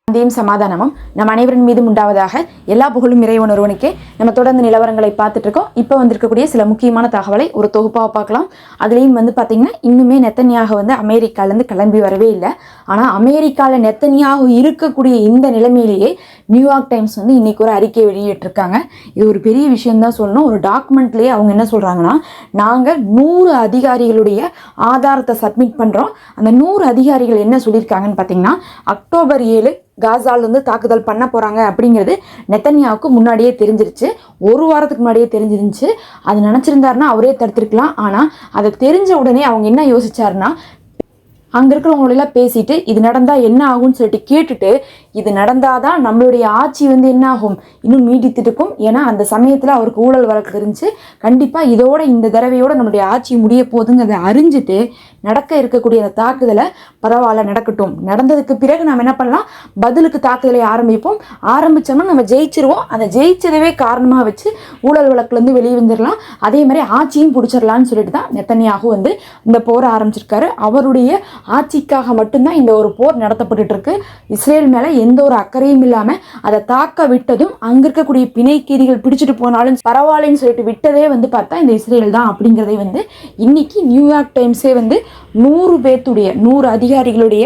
சாந்தியும் சமாதானமும் நம் அனைவரின் மீதும் உண்டாவதாக. எல்லா புகழும் இறைவன் ஒருவனுக்கே. நம்ம தொடர்ந்து நிலவரங்களை பார்த்துட்டு இருக்கோம். இப்போ வந்திருக்கக்கூடிய சில முக்கியமான தகவலை ஒரு தொகுப்பாக பார்க்கலாம். அதுலேயும் பார்த்தீங்கன்னா இன்னுமே நெத்தன்யாகு அமெரிக்காலேருந்து கிளம்பி வரவே இல்லை. ஆனால் அமெரிக்காவில் நெத்தன்யாகு இருக்கக்கூடிய இந்த நிலைமையிலேயே நியூயார்க் டைம்ஸ் இன்னைக்கு ஒரு அறிக்கை வெளியிட்டிருக்காங்க. இது ஒரு பெரிய விஷயம்தான் சொல்லணும். ஒரு டாக்குமெண்ட்லேயே அவங்க என்ன சொல்கிறாங்கன்னா, நாங்கள் 100 அதிகாரிகளுடைய ஆதாரத்தை சப்மிட் பண்ணுறோம். அந்த 100 அதிகாரிகள் என்ன சொல்லியிருக்காங்கன்னு பார்த்தீங்கன்னா, அக்டோபர் 7 காசாலிருந்து தாக்குதல் பண்ண போகிறாங்க அப்படிங்கிறது நெத்தன்யாவுக்கு முன்னாடியே தெரிஞ்சிருச்சு. ஒரு வாரத்துக்கு முன்னாடியே தெரிஞ்சிருந்துச்சு. அது நினச்சிருந்தாருன்னா அவரே தடுத்திருக்கலாம். ஆனால் அதை தெரிஞ்ச உடனே அவங்க என்ன யோசிச்சாருன்னா, அங்கே இருக்கிறவங்களெல்லாம் பேசிட்டு இது நடந்தால் என்ன ஆகும்னு சொல்லிட்டு கேட்டுட்டு, இது நடந்தாதான் நம்மளுடைய ஆட்சி என்ன ஆகும், இன்னும் நீடித்துட்டு இருக்கும். ஏன்னா அந்த சமயத்தில் அவருக்கு ஊழல் வழக்கு இருந்துச்சு. கண்டிப்பாக இதோட இந்த தடவையோட நம்மளுடைய ஆட்சி முடிய போகுதுங்கிறத அறிஞ்சிட்டு நடக்க இருக்கக்கூடிய அந்த தாக்குதலை பரவாயில்ல நடக்கட்டும், நடந்ததுக்கு பிறகு நம்ம என்ன பண்ணலாம், பதிலுக்கு தாக்குதலை ஆரம்பிப்போம். ஆரம்பித்தோம்னா நம்ம ஜெயிச்சிருவோம். அந்த ஜெயிச்சதவே காரணமாக வச்சு ஊழல் வழக்குலேருந்து வெளியே வந்துடலாம். அதே மாதிரி ஆட்சியும் பிடிச்சிடலான்னு சொல்லிட்டு தான் நெத்தன்யாகு இந்த போரை ஆரம்பிச்சிருக்காரு. அவருடைய ஆட்சிக்காக மட்டும்தான் இந்த ஒரு போர் நடத்தப்பட்டு இருக்கு. இஸ்ரேல் மேலே எந்த ஒரு அக்கறையும் இல்லாமல் அதை தாக்க விட்டதும், அங்கே இருக்கக்கூடிய பிணைக்கீதிகள் பிடிச்சிட்டு போனாலும் பரவாயில்லன்னு சொல்லிட்டு விட்டதே பார்த்தா இந்த இஸ்ரேல் தான் அப்படிங்கிறதை இன்னைக்கு நியூயார்க் டைம்ஸே 100 பேர்த்துடைய 100 அதிகாரிகளுடைய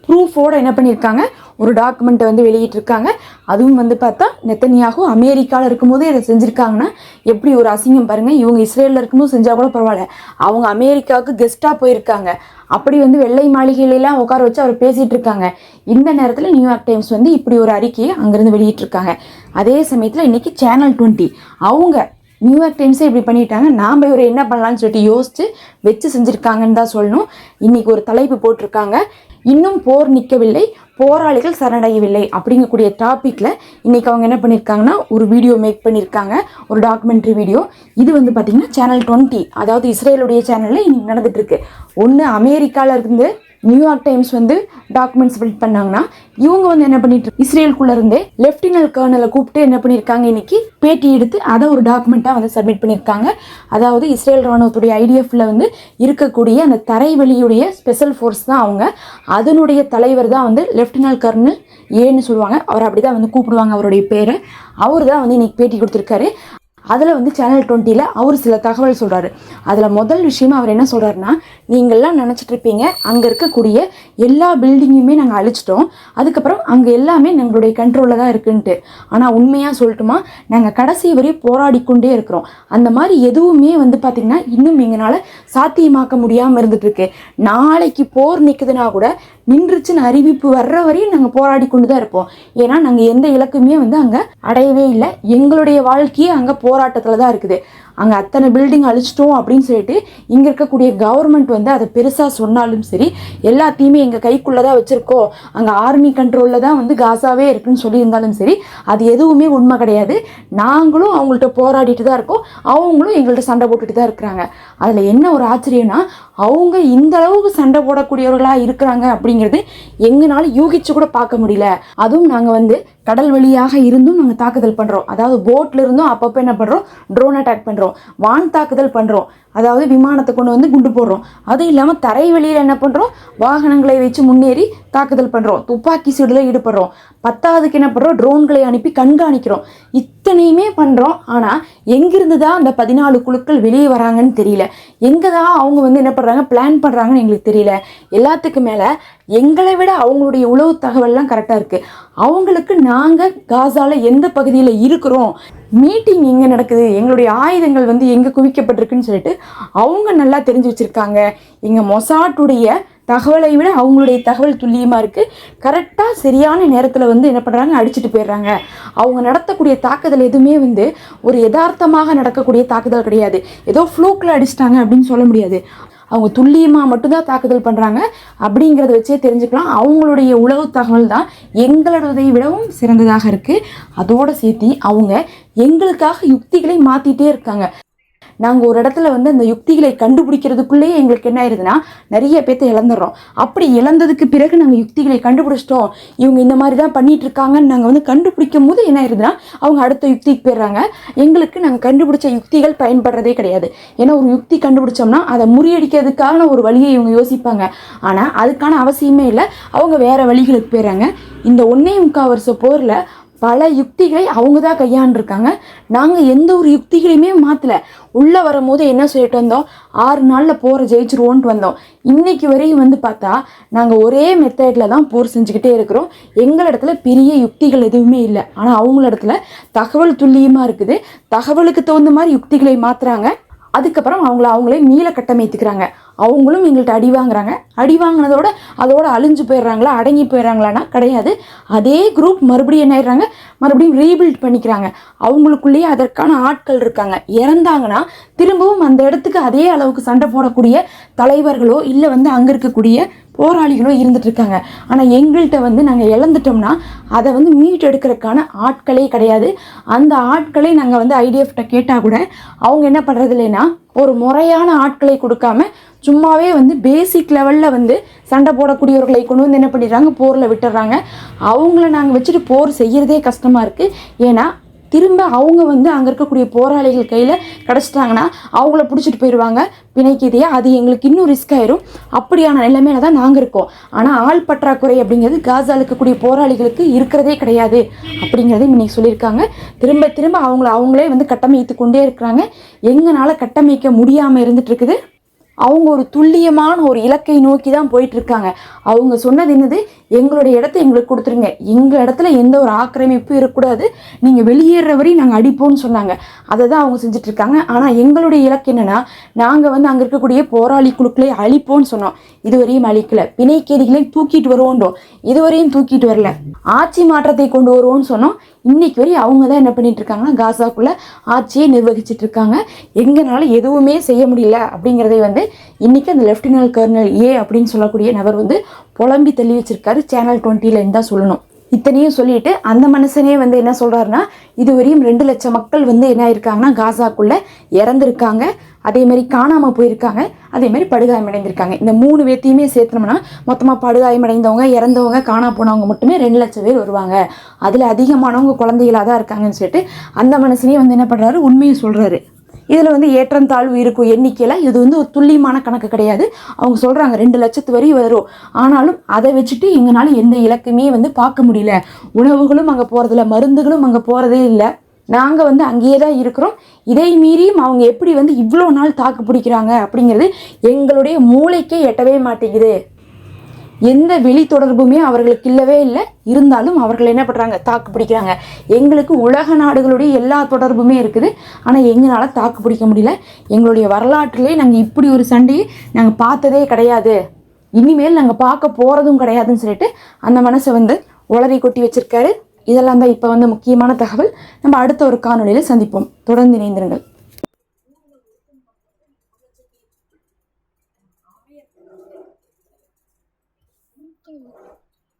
ப்ரூஃபோட என்ன பண்ணியிருக்காங்க, ஒரு டாக்குமெண்ட்டை வெளியிட்டிருக்காங்க. அதுவும் பார்த்தா நெத்தன்யாகு அமெரிக்காவில் இருக்கும்போது இதை செஞ்சுருக்காங்கன்னா எப்படி ஒரு அசிங்கம் பாருங்கள். இவங்க இஸ்ரேலில் இருக்கும்போது செஞ்சால் கூட பரவாயில்ல, அவங்க அமெரிக்காவுக்கு கெஸ்ட்டாக போயிருக்காங்க. அப்படி வெள்ளை மாளிகையிலெல்லாம் உட்கார வச்சு அவர் பேசிகிட்டு இருக்காங்க. இந்த நேரத்தில் நியூயார்க் டைம்ஸ் இப்படி ஒரு அறிக்கையை அங்கேருந்து வெளியிட்டிருக்காங்க. அதே சமயத்தில் இன்றைக்கி சேனல் 20 அவங்க நியூயார்க் டைம்ஸே இப்படி பண்ணிட்டாங்க, நாம் இவர் என்ன பண்ணலான்னு சொல்லிட்டு யோசித்து வச்சு செஞ்சுருக்காங்கன்னு தான் சொல்லணும். இன்றைக்கி ஒரு தலைப்பு போட்டிருக்காங்க, இன்னும் போர் நிற்கவில்லை, போராளிகள் சரணடையவில்லை அப்படிங்கக்கூடிய டாப்பிக்கில் இன்றைக்கி அவங்க என்ன பண்ணியிருக்காங்கன்னா ஒரு வீடியோ மேக் பண்ணியிருக்காங்க, ஒரு டாக்குமெண்ட்ரி வீடியோ. இது பார்த்திங்கன்னா சேனல் 20, அதாவது இஸ்ரேலுடைய சேனலில் இன்றைக்கி நடந்துகிட்ருக்கு. ஒன்று அமெரிக்காவில் இருந்து நியூயார்க் டைம்ஸ் டாக்குமெண்ட்ஸ் பில்ட் பண்ணாங்கன்னா, இவங்க என்ன பண்ணிட்டு இஸ்ரேலுக்குள்ள இருந்தே லெப்டினல் கர்னலை கூப்பிட்டு என்ன பண்ணியிருக்காங்க, இன்னைக்கு பேட்டி எடுத்து அதை ஒரு டாக்குமெண்ட்டாக சப்மிட் பண்ணியிருக்காங்க. அதாவது இஸ்ரேல் ராணுவத்துடைய ஐடிஎஃப்ல இருக்கக்கூடிய அந்த தரைவெளியுடைய ஸ்பெஷல் ஃபோர்ஸ் தான் அவங்க. அதனுடைய தலைவர் தான் லெப்டினல் கர்னல் ஏன்னு சொல்லுவாங்க. அவர் அப்படி தான் கூப்பிடுவாங்க அவருடைய பேரை. அவர் தான் இன்னைக்கு பேட்டி கொடுத்துருக்காரு. அதில் சேனல் 20ல் அவர் சில தகவல் சொல்கிறாரு. அதில் முதல் விஷயமா அவர் என்ன சொல்கிறாருன்னா, நீங்கள்லாம் நினச்சிட்ருப்பீங்க அங்கே இருக்கக்கூடிய எல்லா பில்டிங்குமே நாங்கள் அழிச்சிட்டோம், அதுக்கப்புறம் அங்கே எல்லாமே எங்களுடைய கண்ட்ரோலில் தான் இருக்குன்ட்டு. ஆனால் உண்மையாக சொல்லட்டுமா, நாங்கள் கடைசி வரையும் போராடி கொண்டே இருக்கிறோம். அந்த மாதிரி எதுவுமே பார்த்திங்கன்னா இன்னும் எங்களால் சாத்தியமாக்க முடியாமல் இருந்துகிட்ருக்கு. நாளைக்கு போர் நிற்குதுன்னா கூட நின்றுச்சுன்னு அறிவிப்பு வர்ற வரையும் நாங்கள் போராடி கொண்டு தான் இருப்போம். ஏன்னா நாங்கள் எந்த இலக்குமே அங்கே அடையவே இல்லை. எங்களுடைய வாழ்க்கையே அங்கே போராட்டத்தில் தான் இருக்குது. அங்கே அத்தனை பில்டிங் அழிச்சிட்டோம் அப்படின்னு சொல்லிட்டு இங்கே இருக்கக்கூடிய கவர்மெண்ட் அதை பெருசாக சொன்னாலும் சரி, எல்லாத்தையுமே எங்கள் கைக்குள்ளே தான் வச்சுருக்கோம், அங்கே ஆர்மி கண்ட்ரோலில் தான் காசாவே இருக்குன்னு சொல்லியிருந்தாலும் சரி, அது எதுவுமே உண்மை கிடையாது. நாங்களும் அவங்கள்ட்ட போராடிட்டு தான் இருக்கோம், அவங்களும் எங்கள்கிட்ட சண்டை போட்டுட்டு தான் இருக்கிறாங்க. அதில் என்ன ஒரு ஆச்சரியம்னா, அவங்க இந்த அளவுக்கு சண்டை போடக்கூடியவர்களாக இருக்கிறாங்க அப்படிங்கிறது எங்களால் யூகிச்சு கூட பார்க்க முடியல. அதுவும் நாங்கள் கடல் வழியாக இருந்தும் நாங்கள் தாக்குதல் பண்ணுறோம். அதாவது போட்டில் இருந்தும் அப்பப்போ என்ன பண்ணுறோம், ட்ரோன் அட்டாக் பண்ணுறோம், வான் தாக்குதல் பண்ணுறோம், அதாவது விமானத்தை கொண்டு குண்டு போடுறோம். அதுவும் இல்லாமல் தரை வெளியில் என்ன பண்ணுறோம், வாகனங்களை வச்சு முன்னேறி தாக்குதல் பண்ணுறோம், துப்பாக்கி சூடில் ஈடுபடுறோம், பத்தாவதுக்கு என்ன பண்ணுறோம், ட்ரோன்களை அனுப்பி கண்காணிக்கிறோம். இத்தனையுமே பண்ணுறோம். ஆனால் எங்கிருந்து தான் அந்த 14 குழுக்கள் வெளியே வராங்கன்னு தெரியல. எங்கே தான் அவங்க என்ன பண்ணுறாங்க, பிளான் பண்ணுறாங்கன்னு எங்களுக்கு தெரியல. எல்லாத்துக்கு மேலே எங்களை விட அவங்களுடைய உளவு தகவல்லாம் கரெக்டாக இருக்குது. அவங்களுக்கு நாங்கள் காசாவில் எந்த பகுதியில் இருக்கிறோம், மீட்டிங் எங்கே நடக்குது, எங்களுடைய ஆயுதங்கள் எங்கே குவிக்கப்பட்டிருக்குன்னு சொல்லிட்டு அவங்க நல்லா தெரிஞ்சு வச்சுருக்காங்க. எங்கள் மொசாட்டுடைய தகவலை விட அவங்களுடைய தகவல் துல்லியமாக இருக்குது. கரெக்டாக சரியான நேரத்தில் என்ன பண்ணுறாங்க, அடிச்சுட்டு போயிடுறாங்க. அவங்க நடத்தக்கூடிய தாக்குதல் எதுவுமே ஒரு யதார்த்தமாக நடக்கக்கூடிய தாக்குதல் கிடையாது. ஏதோ ஃப்ளூக்கில் அடிச்சிட்டாங்க அப்படின்னு சொல்ல முடியாது. அவங்க துல்லியமாக மட்டும்தான் தாக்குதல் பண்ணுறாங்க. அப்படிங்கிறத வச்சே தெரிஞ்சுக்கலாம் அவங்களுடைய உளவு தகவல் தான் எங்களோடதை விடவும் சிறந்ததாக இருக்குது. அதோடு சேர்த்து அவங்க எங்களுக்காக யுக்திகளை மாற்றிட்டே இருக்காங்க. நாங்கள் ஒரு இடத்துல வந்து அந்த யுக்திகளை கண்டுபிடிக்கிறதுக்குள்ளேயே எங்களுக்கு என்ன ஆயிடுதுன்னா நிறைய பேர்த்த இழந்துடுறோம். அப்படி இழந்ததுக்கு பிறகு நாங்கள் யுக்திகளை கண்டுபிடிச்சிட்டோம், இவங்க இந்த மாதிரி தான் பண்ணிட்டு இருக்காங்கன்னு நாங்கள் வந்து கண்டுபிடிக்கும் போது என்ன ஆயிடுதுன்னா அவங்க அடுத்த யுக்திக்கு போயிடுறாங்க. எங்களுக்கு நாங்கள் கண்டுபிடிச்ச யுக்திகள் பயன்படுறதே கிடையாது. ஏன்னா ஒரு யுக்தி கண்டுபிடிச்சோம்னா அதை முறியடிக்கிறதுக்கான ஒரு வழியை இவங்க யோசிப்பாங்க. ஆனால் அதுக்கான அவசியமே இல்லை, அவங்க வேற வழிகளுக்கு போயிடுறாங்க. இந்த 1.25 வருஷ போரில் பல யுக்திகளை அவங்க தான் கையாண்டிருக்காங்க. நாங்கள் எந்த ஒரு யுக்திகளையுமே மாற்றலை. உள்ளே வரும்போது என்ன சொல்லிட்டு வந்தோம், 6 நாளில் போரை ஜெயிச்சிருவோன்ட்டு வந்தோம். இன்னைக்கு வரையும் வந்து பார்த்தா நாங்கள் ஒரே மெத்தடில் தான் போர் செஞ்சுக்கிட்டே இருக்கிறோம். எங்கள் இடத்துல பெரிய யுக்திகள் எதுவுமே இல்லை. ஆனால் அவங்கள இடத்துல தகவல் துல்லியமாக இருக்குது. தகவலுக்கு தகுந்த மாதிரி யுக்திகளை மாற்றுறாங்க. அதுக்கப்புறம் அவங்களே மீள கட்டமைத்துக்கிறாங்க. அவங்களும் எங்கள்கிட்ட அடி வாங்குறாங்க. அடி வாங்கினதோட அதோட அழிஞ்சு போயிடுறாங்களா, அடங்கி போயிடுறாங்களான்னா கிடையாது. அதே குரூப் மறுபடியும் என்ன ஆயிடுறாங்க, மறுபடியும் ரீபில்ட் பண்ணிக்கிறாங்க. அவங்களுக்குள்ளேயே அதற்கான ஆட்கள் இருக்காங்க. இறந்தாங்கன்னா திரும்பவும் அந்த இடத்துக்கு அதே அளவுக்கு சண்டை போடக்கூடிய தலைவர்களோ இல்லை வந்து அங்கே இருக்கக்கூடிய போராளிகளோ இருந்துட்டு இருக்காங்க. ஆனால் எங்கள்கிட்ட வந்து நாங்கள் இழந்துட்டோம்னா அதை வந்து மீட் எடுக்கிறதுக்கான ஆட்களே கிடையாது. அந்த ஆட்களை நாங்கள் வந்து ஐடிஎஃப்ட கேட்டால் கூட அவங்க என்ன பண்ணுறது இல்லைன்னா ஒரு முறையான ஆட்களை கொடுக்காம சும்மாவே வந்து பேசிக் லெவலில் வந்து சண்டை போடக்கூடியவர்களை கொண்டு வந்து என்ன பண்ணிடுறாங்க, போரில் விட்டுறாங்க. அவங்கள நாங்கள் வச்சுட்டு போர் செய்கிறதே கஷ்டமாக இருக்குது. ஏன்னா திரும்ப அவங்க வந்து அங்கே இருக்கக்கூடிய போராளிகள் கையில் கிடச்சிட்டாங்கன்னா அவங்கள பிடிச்சிட்டு போயிடுவாங்க பிணைக்கிதையா. அது எங்களுக்கு இன்னும் ரிஸ்க் ஆயிரும். அப்படியான நிலைமையில தான் நாங்கள் இருக்கோம். ஆனால் ஆள் பற்றாக்குறை அப்படிங்கிறது காசாவில் இருக்கக்கூடிய போராளிகளுக்கு இருக்கிறதே கிடையாது அப்படிங்கிறதையும் இன்னைக்கு சொல்லியிருக்காங்க. திரும்ப திரும்ப அவங்களே வந்து கட்டமைத்து கொண்டே இருக்கிறாங்க. எங்களால் கட்டமைக்க முடியாமல் இருந்துட்டு இருக்குது. அவங்க ஒரு துல்லியமான ஒரு இலக்கை நோக்கி தான் போயிட்டு இருக்காங்க. அவங்க சொன்னது என்னது, எங்களுடைய இடத்த எங்களுக்கு கொடுத்துருங்க, எங்கள் இடத்துல எந்த ஒரு ஆக்கிரமிப்பும் இருக்கக்கூடாது, நீங்கள் வெளியேற வரையும் நாங்கள் அடிப்போம்னு சொன்னாங்க. அதை தான் அவங்க செஞ்சுட்டு இருக்காங்க. ஆனால் எங்களுடைய இலக்கு என்னன்னா, நாங்கள் வந்து அங்கே இருக்கக்கூடிய போராளி குழுக்களை அழிப்போம்னு சொன்னோம். இதுவரையும் அழிக்கல. பிணைக்கேதிகளை தூக்கிட்டு வருவோன்றோம், இதுவரையும் தூக்கிட்டு வரல. ஆட்சி மாற்றத்தை கொண்டு வருவோம்னு சொன்னோம். இன்னைக்கு வரையும் அவங்க தான் என்ன பண்ணிட்டு இருக்காங்கன்னா காசாக்குள்ள ஆட்சியை நிர்வகிச்சுட்டு இருக்காங்க. எங்கனால எதுவுமே செய்ய முடியல அப்படிங்கிறதை வந்து இன்னைக்கு அந்த லெப்டினன்ட் கர்னல் ஏ அப்படின்னு சொல்லக்கூடிய நபர் வந்து புலம்பி தள்ளி வச்சிருக்காரு. சேனல் 20ல தான் சொல்லணும். இத்தனையும் சொல்லிட்டு அந்த மனுஷனே வந்து என்ன சொல்றாருன்னா, இதுவரையும் 2 லட்சம் மக்கள் வந்து என்ன ஆயிருக்காங்கன்னா காசாக்குள்ள இறந்துருக்காங்க, அதே மாதிரி காணாமல் போயிருக்காங்க, அதே மாதிரி படுகாயமடைந்திருக்காங்க. இந்த 3 பேர்த்தையுமே சேர்த்தோம்னா மொத்தமாக படுகாயமடைந்தவங்க, இறந்தவங்க, காணா போனவங்க மட்டுமே 2 லட்சம் பேர் வருவாங்க. அதில் அதிகமானவங்க குழந்தைகளாக தான் இருக்காங்கன்னு சொல்லிட்டு அந்த மனுஷனே வந்து என்ன பண்ணுறாரு, உண்மையை சொல்கிறாரு. இதில் வந்து ஏற்றம் தாழ்வு இருக்கும் எண்ணிக்கையில் இது வந்து ஒரு துல்லியமான கணக்கு கிடையாது. அவங்க சொல்கிறாங்க 2 லட்சத்து வரை வரும். ஆனாலும் அதை வச்சுட்டு எங்களால் எந்த இலக்குமே வந்து பார்க்க முடியல. உணவுகளும் அங்கே போகிறதில்ல, மருந்துகளும் அங்கே போகிறதே இல்லை. நாங்கள் வந்து அங்கேயே தான் இருக்கிறோம். இதை மீறியும் அவங்க எப்படி வந்து இவ்வளோ நாள் தாக்கு பிடிக்கிறாங்க அப்படிங்கிறது எங்களுடைய மூளைக்கே எட்டவே மாட்டேங்குது. எந்த வெளி தொடர்புமே அவர்களுக்கு இல்லவே இல்லை. இருந்தாலும் அவர்கள் என்ன பண்ணுறாங்க, தாக்கு பிடிக்கிறாங்க. எங்களுக்கு உலக நாடுகளுடைய எல்லா தொடர்புமே இருக்குது. ஆனால் எங்களால் தாக்கு பிடிக்க முடியல. எங்களுடைய வரலாற்றிலே நாங்கள் இப்படி ஒரு சண்டையை நாங்கள் பார்த்ததே கிடையாது, இனிமேல் நாங்கள் பார்க்க போகிறதும் கிடையாதுன்னு சொல்லிட்டு அந்த மனசை வந்து உளறி கொட்டி வச்சிருக்காரு. இதெல்லாம் தான் இப்போ வந்து முக்கியமான தகவல். நம்ம அடுத்த ஒரு காணொளியில் சந்திப்போம். தொடர்ந்து இணைந்திருங்கள்.